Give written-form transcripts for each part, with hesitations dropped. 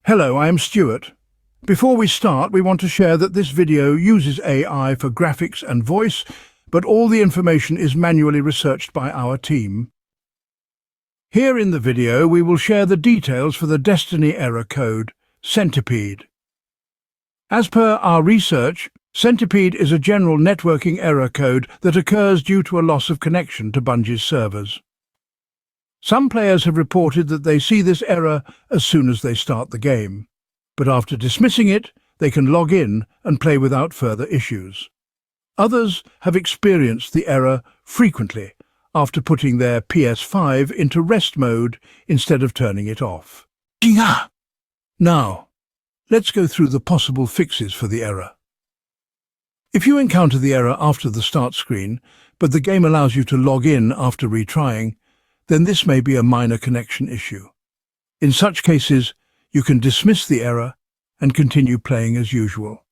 Hello, I am Stuart. Before we start, we want to share that this video uses AI for graphics and voice, but all the information is manually researched by our team. Here in the video, we will share the details for the Destiny error code, Centipede. As per our research, Centipede is a general networking error code that occurs due to a loss of connection to Bungie's servers. Some players have reported that they see this error as soon as they start the game, but after dismissing it, they can log in and play without further issues. Others have experienced the error frequently after putting their PS5 into rest mode instead of turning it off. Now, let's go through the possible fixes for the error. If you encounter the error after the start screen, but the game allows you to log in after retrying, then this may be a minor connection issue. In such cases, you can dismiss the error and continue playing as usual.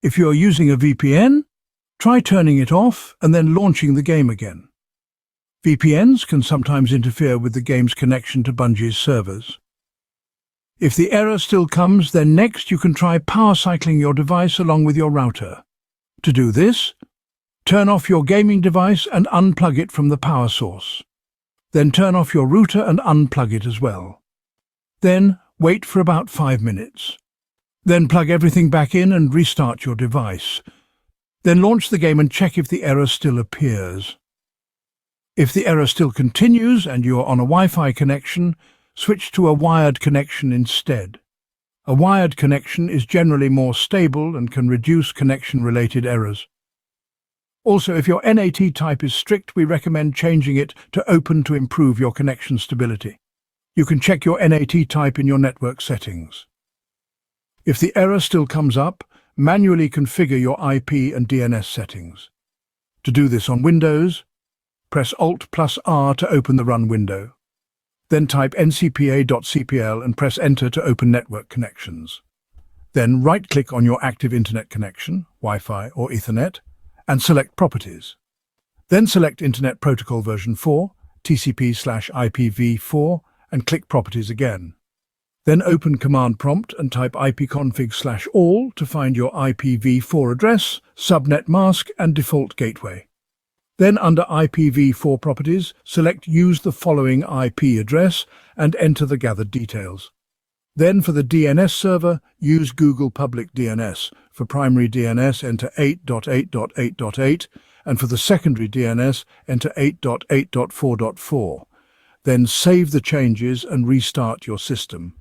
If you are using a VPN, try turning it off and then launching the game again. VPNs can sometimes interfere with the game's connection to Bungie's servers. If the error still comes, then next you can try power cycling your device along with your router. To do this, turn off your gaming device and unplug it from the power source. Then turn off your router and unplug it as well. Then wait for about 5 minutes. Then plug everything back in and restart your device. Then launch the game and check if the error still appears. If the error still continues and you are on a Wi-Fi connection, switch to a wired connection instead. A wired connection is generally more stable and can reduce connection-related errors. Also, if your NAT type is strict, we recommend changing it to open to improve your connection stability. You can check your NAT type in your network settings. If the error still comes up, manually configure your IP and DNS settings. To do this on Windows, press Alt+R to open the Run window. Then type ncpa.cpl and press Enter to open network connections. Then right-click on your active internet connection, Wi-Fi or Ethernet, and select Properties. Then select Internet Protocol version 4, TCP/IPv4, and click Properties again. Then open Command Prompt and type ipconfig/all to find your IPv4 address, subnet mask, and default gateway. Then under IPv4 properties, select Use the following IP address and enter the gathered details. Then for the DNS server, use Google Public DNS. For primary DNS, enter 8.8.8.8, and for the secondary DNS, enter 8.8.4.4. Then save the changes and restart your system.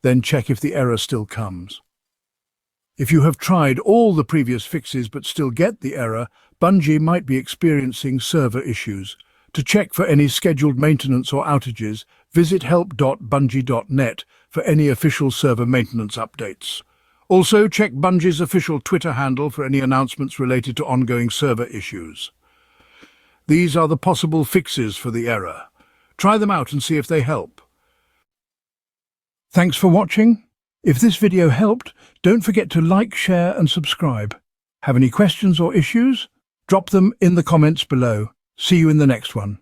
Then check if the error still comes. If you have tried all the previous fixes but still get the error, Bungie might be experiencing server issues. To check for any scheduled maintenance or outages, visit help.bungie.net for any official server maintenance updates. Also, check Bungie's official Twitter handle for any announcements related to ongoing server issues. These are the possible fixes for the error. Try them out and see if they help. Thanks for watching. If this video helped, don't forget to like, share and subscribe. Have any questions or issues? Drop them in the comments below. See you in the next one.